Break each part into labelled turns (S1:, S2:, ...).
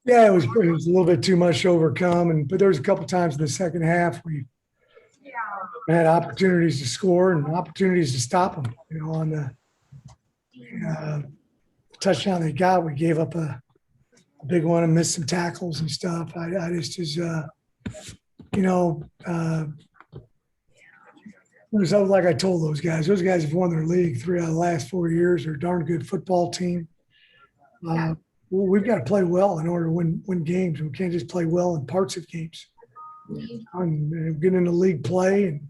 S1: Yeah, it was a little bit too much to overcome, but there was a couple times in the second half we had opportunities to score and opportunities to stop them. On the touchdown they got, we gave up a big one and missed some tackles and stuff. I just like I told those guys have won their league 3 out of the last 4 years. They're a darn good football team. We've got to play well in order to win games. We can't just play well in parts of games. And get into league play,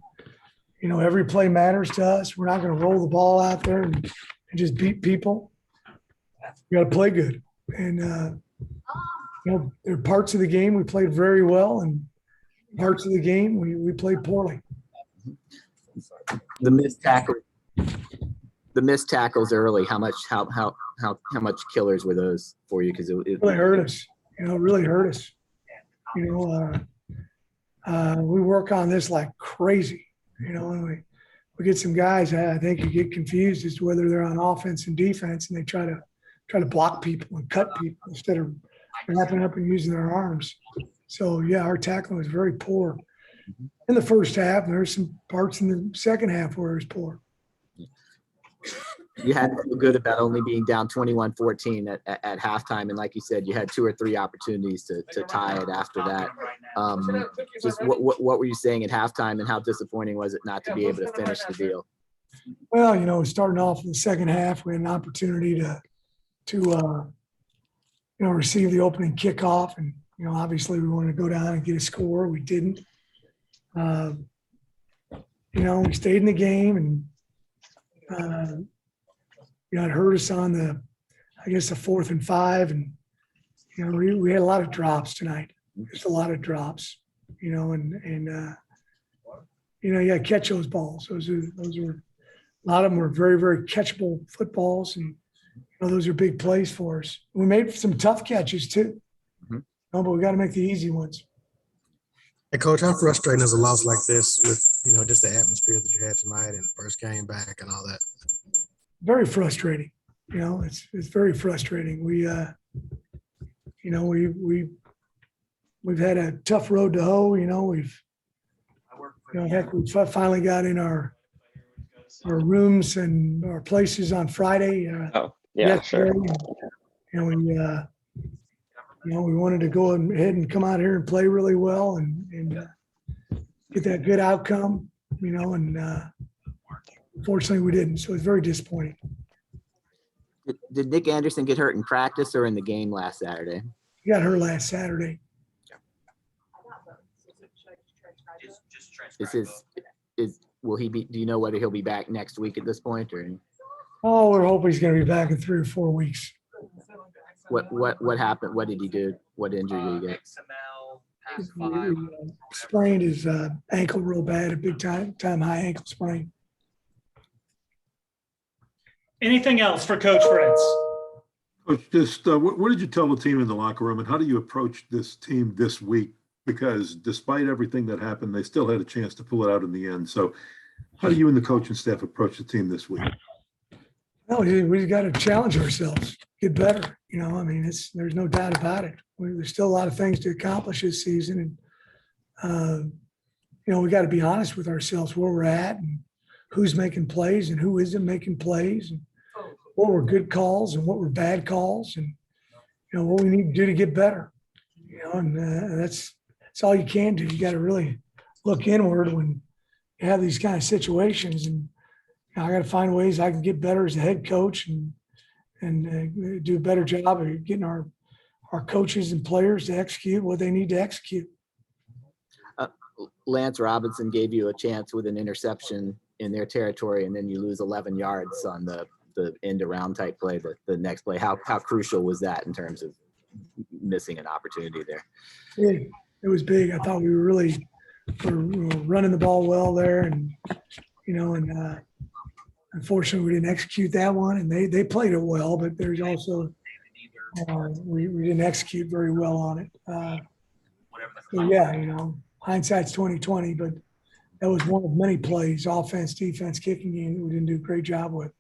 S1: and every play matters to us. We're not going to roll the ball out there and just beat people. We got to play good. And there are parts of the game we played very well, and parts of the game we played poorly.
S2: The missed tackles early. How much killers were those for you? Because it
S1: really hurt us. It really hurt us. We work on this like crazy. And we get some guys. I think you get confused as to whether they're on offense and defense, and they try to block people and cut people instead of wrapping up and using their arms. So yeah, our tackling was very poor in the first half. There's some parts in the second half where it was poor.
S2: You had to feel good about only being down 21-14 at halftime, and like you said, you had 2 or 3 opportunities to tie it after that. Just what were you saying at halftime, and how disappointing was it not to be able to finish the deal?
S1: Well, starting off in the second half, we had an opportunity to receive the opening kickoff, and obviously we wanted to go down and get a score. We didn't. We stayed in the game, and it hurt us on the 4th and 5, and we had a lot of drops tonight. Just a lot of drops, you got to catch those balls. Those are a lot of them were very, very catchable footballs, and those are big plays for us. We made some tough catches too, but we got to make the easy ones.
S3: Hey, Coach, how frustrating is a loss like this with just the atmosphere that you had tonight and first game back and all that?
S1: Very frustrating. It's very frustrating. We've had a tough road to hoe. We finally got in our rooms and our places on Friday.
S4: Sure.
S1: We wanted to go ahead and come out here and play really well and get that good outcome. Unfortunately, we didn't. So it's very disappointing.
S2: Did Nick Anderson get hurt in practice or in the game last Saturday?
S1: He got hurt last Saturday.
S2: Will he be? Do you know whether he'll be back next week at this point, or?
S1: Oh, we're hoping he's going to be back in 3 or 4 weeks.
S2: What happened? What did he do? What injury did he get?
S1: He sprained his ankle real bad, a big time high ankle sprain.
S5: Anything else for Coach Fritz?
S6: Coach, just what did you tell the team in the locker room, and how do you approach this team this week? Because despite everything that happened, they still had a chance to pull it out in the end. So how do you and the coaching staff approach the team this week?
S1: No, we got to challenge ourselves, get better. There's no doubt about it. There's still a lot of things to accomplish this season. And, we got to be honest with ourselves where we're at and who's making plays and who isn't making plays, and what were good calls and what were bad calls, and, what we need to do to get better. That's all you can do. You got to really look inward when you have these kind of situations. And I got to find ways I can get better as a head coach and do a better job of getting our coaches and players to execute what they need to execute.
S2: Lance Robinson gave you a chance with an interception in their territory, and then you lose 11 yards on the end around type play, the next play. How crucial was that in terms of missing an opportunity there?
S1: It was big. I thought we were running the ball well there, and unfortunately we didn't execute that one, and they played it well, but there's also we didn't execute very well on it. Hindsight's 20/20, but that was one of many plays, offense, defense, kicking game that we didn't do a great job with.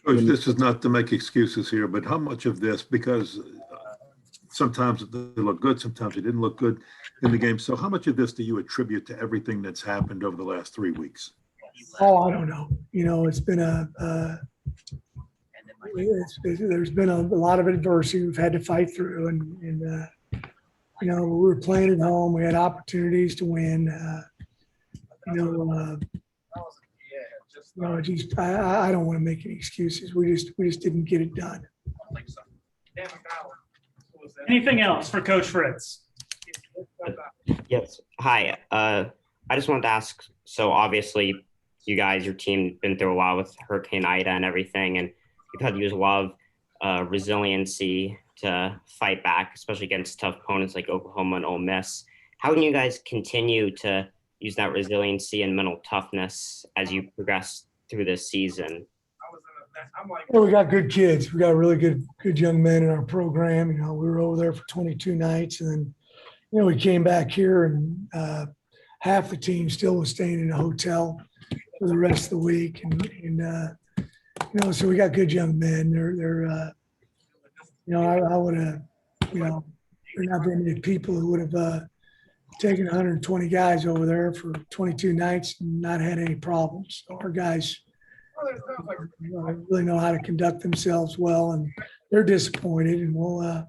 S6: Coach, this is not to make excuses here, but how much of this, because sometimes they look good, sometimes they didn't look good in the game. So how much of this do you attribute to everything that's happened over the last 3 weeks?
S1: Oh, I don't know. You know, it's been there's been a lot of adversity we've had to fight through, and you know, we were playing at home. We had opportunities to win. I don't want to make any excuses. We just didn't get it done.
S5: Anything else for Coach Fritz?
S4: Yes. Hi. I just wanted to ask, so obviously you guys, your team been through a lot with Hurricane Ida and everything, and you've had to use a lot of resiliency to fight back, especially against tough opponents like Oklahoma and Ole Miss. How can you guys continue to use that resiliency and mental toughness as you progress through this season?
S1: Well, we got good kids. We got really good young men in our program. You know, we were over there for 22 nights, and then, you know, we came back here, and half the team still was staying in a hotel for the rest of the week, and you know, so we got good young men. They're you know, I would have, you know, there not been many people who would have taken 120 guys over there for 22 nights and not had any problems. So our guys, you know, really know how to conduct themselves well, and they're disappointed, and we'll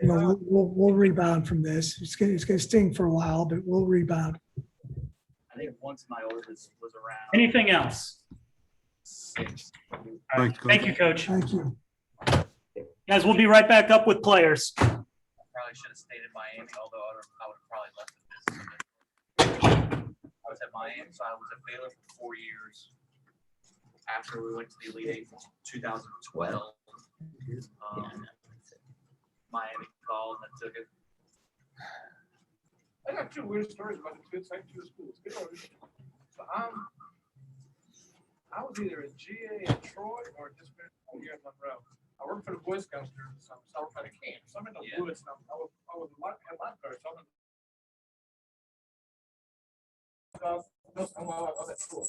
S1: you know, we'll rebound from this. It's gonna sting for a while, but we'll rebound.
S7: I think once my oldest was around.
S5: Anything else?
S6: Thanks,
S5: Thank you, Coach.
S1: Thank you.
S5: Guys, we'll be right back up with players.
S7: Probably should have stayed in Miami, although I would have probably left the business. I was at Miami, so I was at Baylor for 4 years. After we went to the Elite Eight in 2012, Miami called and I took it.
S8: I got 2 weird stories about the two schools. So I was either a GA in Troy or just been here in Monroe. I worked for the Boy Scouts during the summer. So I worked at a camp. So I'm in the woods. I was a lifeguard. So I was at school.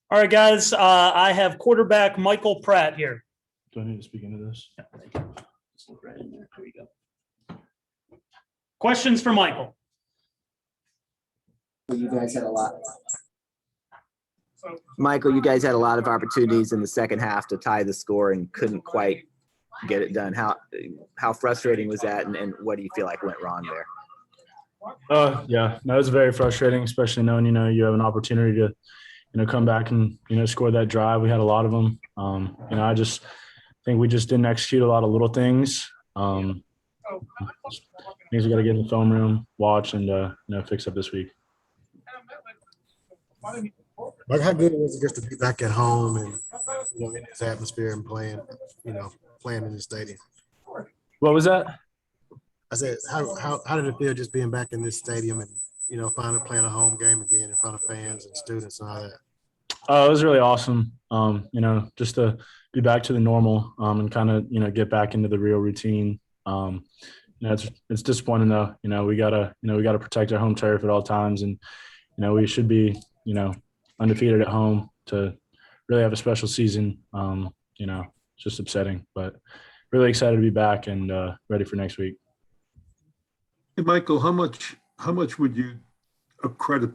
S5: All right, guys, I have quarterback Michael Pratt here.
S9: Do I need to speak into this?
S5: Just look right in there. There you go. Questions for Michael?
S2: You guys had a lot. Michael, you guys had a lot of opportunities in the second half to tie the score and couldn't quite get it done. How frustrating was that, and what do you feel like went wrong there?
S9: Yeah, that was very frustrating, especially knowing, you have an opportunity to, come back and, score that drive. We had a lot of them. I just think we just didn't execute a lot of little things. Things we got to get in the film room, watch, and, fix up this week.
S3: Like, how good was it just to be back at home and, in this atmosphere and playing in the stadium?
S9: What was that?
S3: I said, how did it feel just being back in this stadium and, finally playing a home game again in front of fans and students and all that?
S9: It was really awesome. Just to be back to the normal and kind of, get back into the real routine. It's disappointing though. We gotta protect our home turf at all times, and we should be, undefeated at home to really have a special season. It's just upsetting, but really excited to be back and ready for next week.
S6: Hey, Michael, how much would you accredit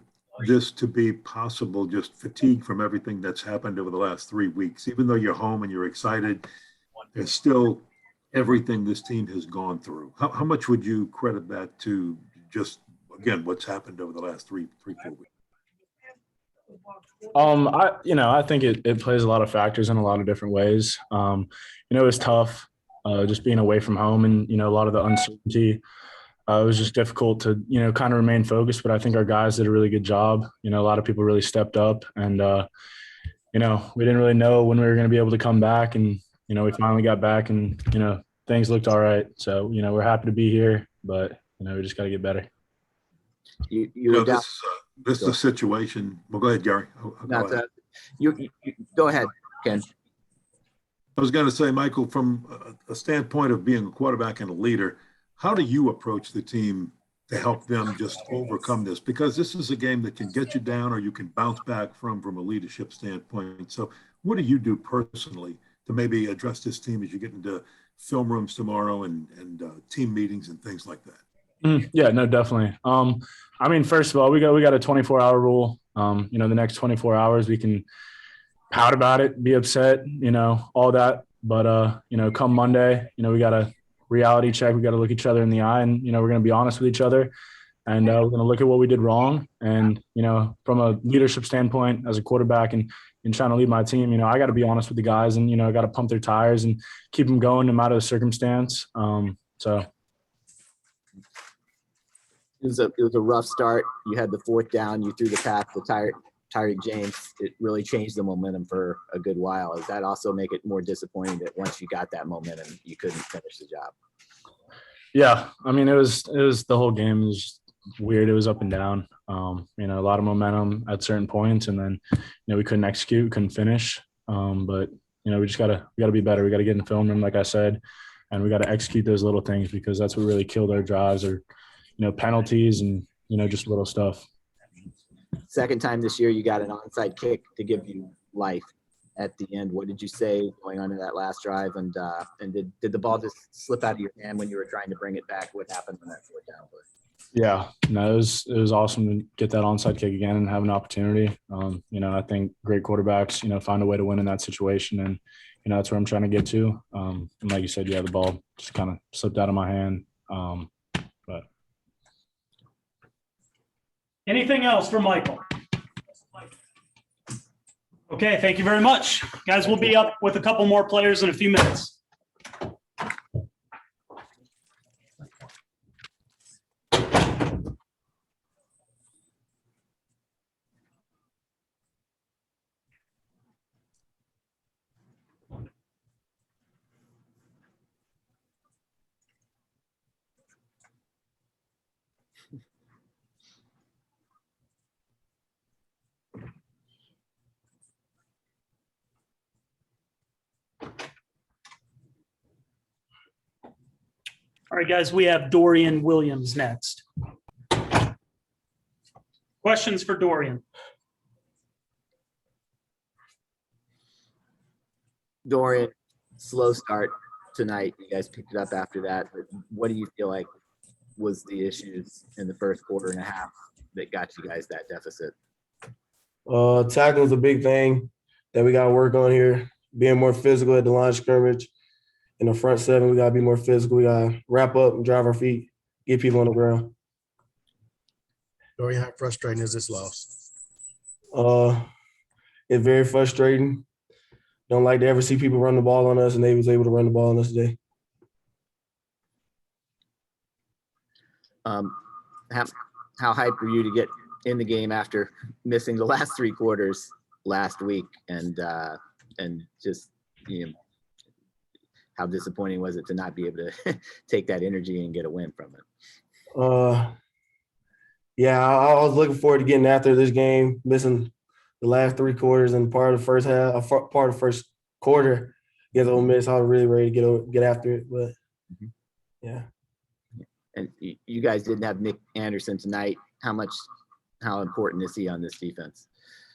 S6: this to be possible, just fatigue from everything that's happened over the last 3 weeks? Even though you're home and you're excited, there's still everything this team has gone through. How much would you credit that to, just, again, what's happened over the last 3-4 weeks?
S9: I think it plays a lot of factors in a lot of different ways. It was tough just being away from home and, a lot of the uncertainty. It was just difficult to, kind of remain focused, but I think our guys did a really good job. A lot of people really stepped up, and, we didn't really know when we were going to be able to come back, and, we finally got back, and, things looked all right. So, we're happy to be here, but, we just got to get better.
S6: This is a situation. Well, go ahead, Gary.
S2: You go ahead, Ken.
S6: I was going to say, Michael, from a standpoint of being a quarterback and a leader, how do you approach the team to help them just overcome this? Because this is a game that can get you down or you can bounce back from a leadership standpoint. So what do you do personally to maybe address this team as you get into film rooms tomorrow and team meetings and things like that?
S9: Yeah, no, definitely. First of all, we got a 24-hour rule. The next 24 hours we can pout about it, be upset, all that. But, come Monday, we got a reality check. We got to look each other in the eye, and, we're going to be honest with each other, and we're going to look at what we did wrong. And, from a leadership standpoint as a quarterback and trying to lead my team, I got to be honest with the guys, and, I got to pump their tires and keep them going no matter the circumstance.
S2: It was a rough start. You had the fourth down. You threw the pass to Tyreke James. It really changed the momentum for a good while. Does that also make it more disappointing that once you got that momentum, you couldn't finish the job?
S9: Yeah, it was the whole game was weird. It was up and down. A lot of momentum at certain points, and then we couldn't execute, couldn't finish. But we just gotta be better. We gotta get in the film room, like I said, and we gotta execute those little things, because that's what really killed our drives, or penalties and just little stuff.
S2: Second time this year, you got an onside kick to give you life at the end. What did you say going on to that last drive? And did the ball just slip out of your hand when you were trying to bring it back? What happened on that fourth down play?
S9: Yeah, no, it was awesome to get that onside kick again and have an opportunity. I think great quarterbacks, find a way to win in that situation, and that's where I'm trying to get to. And like you said, the ball just kind of slipped out of my hand. But
S10: anything else for Michael? Okay, thank you very much. Guys, we'll be up with a couple more players in a few minutes. All right, guys, we have Dorian Williams next. Questions for Dorian?
S2: Dorian, slow start tonight. You guys picked it up after that. But what do you feel like was the issues in the first quarter and a half that got you guys that deficit?
S11: Tackle is a big thing that we got to work on here. Being more physical at the line of scrimmage. In the front seven, we got to be more physical. We got to wrap up and drive our feet, get people on the ground.
S3: Dorian, how frustrating is this loss?
S11: It's very frustrating. Don't like to ever see people run the ball on us, and they was able to run the ball on us today.
S2: How hyped were you to get in the game after missing the last 3 quarters last week, and just, you know, how disappointing was it to not be able to take that energy and get a win from it?
S11: Yeah, I was looking forward to getting after this game, missing the last 3 quarters and part of the first half, part of the first quarter against Ole Miss. I was really ready to get after it, but yeah.
S2: And you guys didn't have Nick Anderson tonight. How important is he on this defense?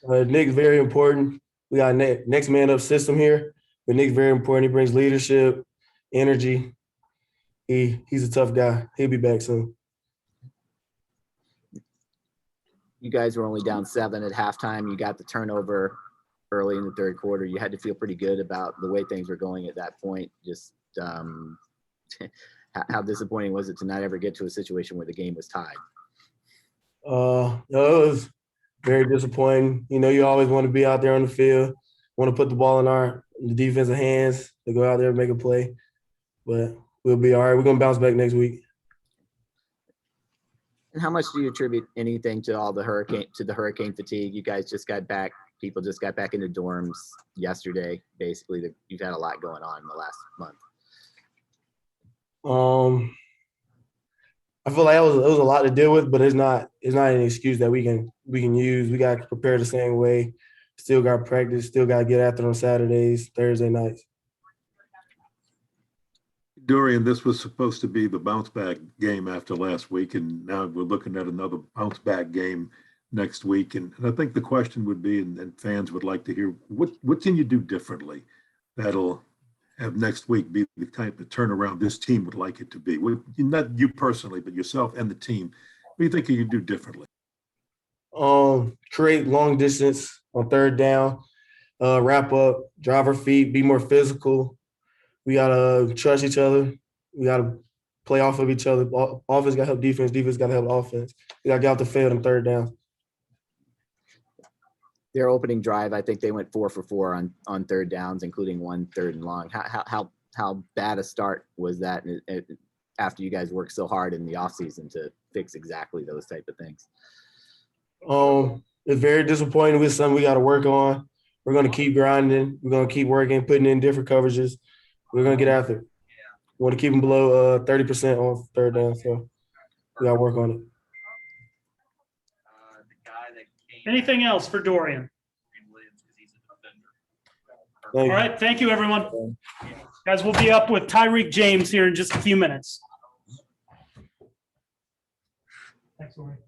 S11: Nick's very important. We got next man up system here, but Nick's very important. He brings leadership, energy. He's a tough guy. He'll be back soon.
S2: You guys were only down 7 at halftime. You got the turnover early in the 3rd quarter. You had to feel pretty good about the way things were going at that point. Just how disappointing was it to not ever get to a situation where the game was tied?
S11: It was very disappointing. You know, you always want to be out there on the field, want to put the ball in the defensive hands to go out there and make a play. But we'll be all right. We're going to bounce back next week.
S2: And how much do you attribute anything to all the hurricane fatigue? You guys just got back. People just got back into dorms yesterday. Basically, you've had a lot going on in the last month.
S11: I feel like it was a lot to deal with, but it's not an excuse that we can use. We got to prepare the same way. Still got to practice. Still got to get after on Saturdays, Thursday nights.
S6: Dorian, this was supposed to be the bounce back game after last week, and now we're looking at another bounce back game next week. And I think the question would be, and fans would like to hear, what can you do differently that'll have next week be the type of turnaround this team would like it to be? Not you personally, but yourself and the team. What do you think you could do differently?
S11: Create long distance on 3rd down, wrap up, drive our feet, be more physical. We got to trust each other. We got to play off of each other. Offense got to help defense. Defense got to help offense. We got to get off the field on 3rd down.
S2: Their opening drive, I think they went 4 for 4 on 3rd downs, including 1 3rd and long. How bad a start was that after you guys worked so hard in the offseason to fix exactly those type of things?
S11: It's very disappointing. With something we got to work on. We're going to keep grinding. We're going to keep working, putting in different coverages. We're going to get after it. We want to keep them below 30% on 3rd down, so we got to work on it.
S10: Anything else for Dorian? All right. Thank you, everyone. Guys, we'll be up with Tyreke James here in just a few minutes. Thanks, Dorian.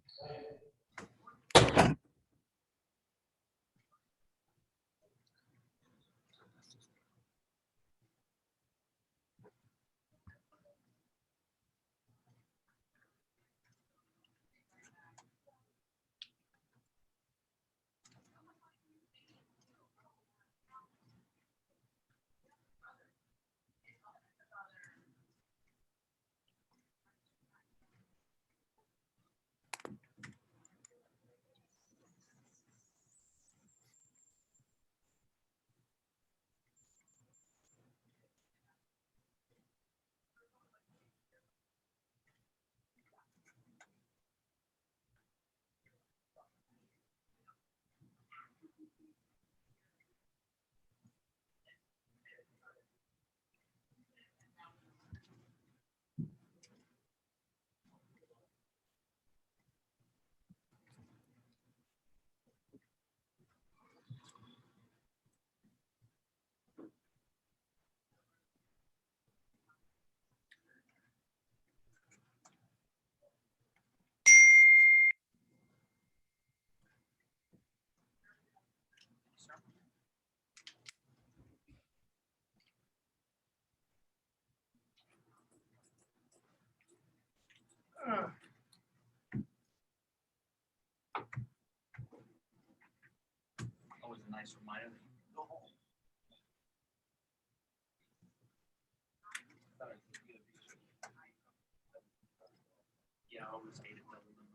S7: overstated double number.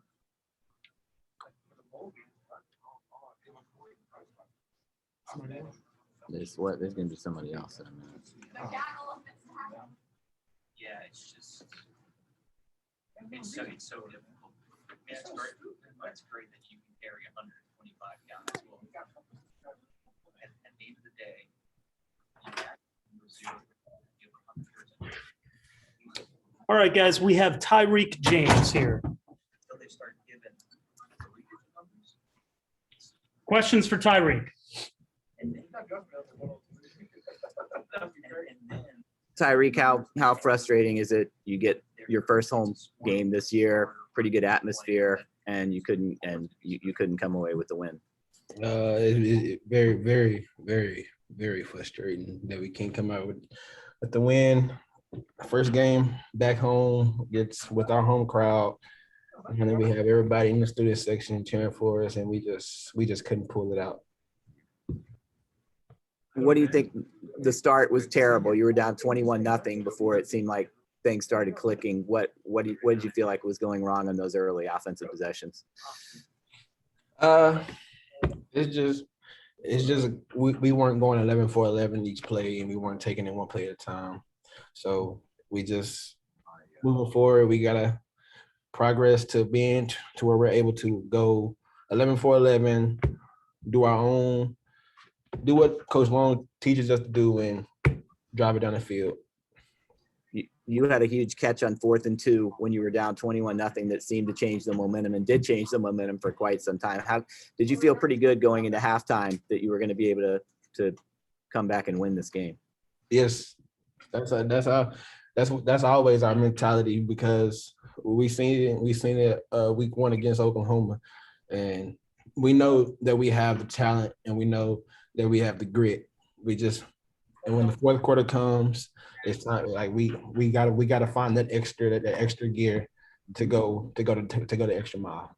S2: There's gonna be somebody else in a minute.
S7: Yeah, it's just, it's so difficult. It's great that you can carry 125 guys. Well, at the end of the day,
S10: All right, guys, we have Tyreke James here.
S7: until they start giving numbers.
S10: Questions for Tyreke?
S7: And then,
S2: Tyreke, how frustrating is it? You get your first home game this year, pretty good atmosphere, and you couldn't come away with the win.
S11: Very, very, very, very frustrating that we can't come out with the win. First game back home, it's with our home crowd, and then we have everybody in the student section cheering for us, and we just couldn't pull it out.
S2: What do you think? The start was terrible. You were down 21-0 before it seemed like things started clicking. What did you feel like was going wrong on those early offensive possessions?
S11: It's just we weren't going 11 for 11 each play, and we weren't taking it one play at a time. So we just moving forward. We gotta progress to being to where we're able to go 11 for 11, do what Coach Long teaches us to do, and drive it down the field.
S2: You had a huge catch on 4th and 2 when you were down 21-0 that seemed to change the momentum and did change the momentum for quite some time. How did you feel? Pretty good going into halftime that you were going to be able to come back and win this game?
S11: Yes, that's always our mentality, because we seen it week 1 against Oklahoma, and we know that we have the talent and we know that we have the grit. And when the fourth quarter comes, it's not like we gotta find that extra gear to go the extra mile.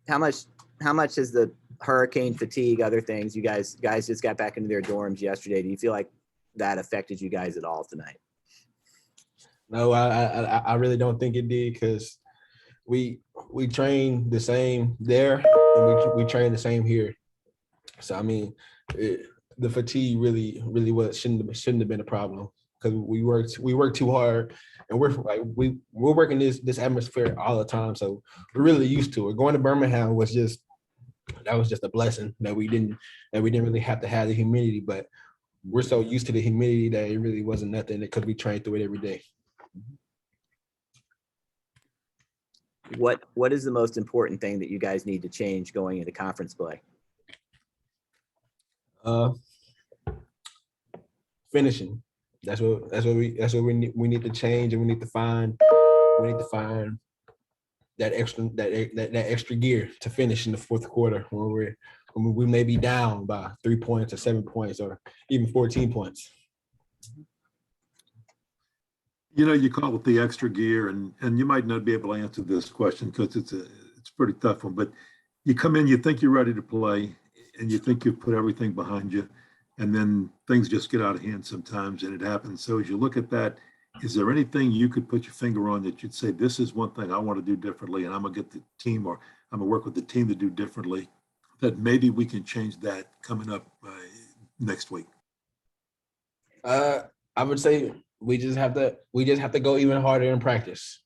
S2: How much is the hurricane fatigue, other things? You guys just got back into their dorms yesterday. Do you feel like that affected you guys at all tonight?
S11: No, I really don't think it did, because we train the same there, and we train the same here. So I mean, the fatigue really shouldn't have been a problem, because we work too hard, and we're working this atmosphere all the time. So we're really used to it. Going to Birmingham was just a blessing that we didn't really have to have the humidity, but we're so used to the humidity that it really wasn't nothing, because we train through it every day.
S2: What is the most important thing that you guys need to change going into conference play?
S11: Finishing. That's what we need to change, and we need to find that extra gear to finish in the fourth quarter when we may be down by 3 points or 7 points or even 14 points.
S6: You know, you call it the extra gear, and you might not be able to answer this question because it's a pretty tough one, but you come in, you think you're ready to play, and you think you've put everything behind you, and then things just get out of hand sometimes, and it happens. So as you look at that, is there anything you could put your finger on that you'd say, this is one thing I want to do differently, and I'm gonna get the team, or I'm gonna work with the team to do differently, that maybe we can change that coming up next week?
S11: I would say we just have to go even harder in practice.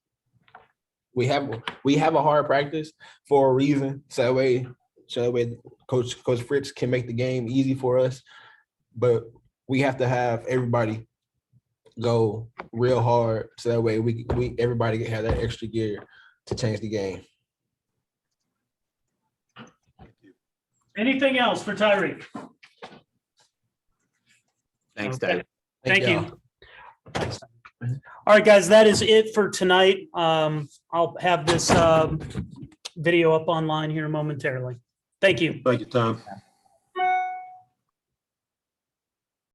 S11: We have a hard practice for a reason, so that way Coach Fritz can make the game easy for us. But we have to have everybody go real hard, so that way everybody can have that extra gear to change the game.
S10: Anything else for Tyreke?
S2: Thanks,
S10: Okay.
S2: Dave.
S10: Thank you.
S11: y'all.
S10: All right, guys, that is it for tonight. I'll have this video up online here momentarily. Thank you.
S6: Thank you, Tom.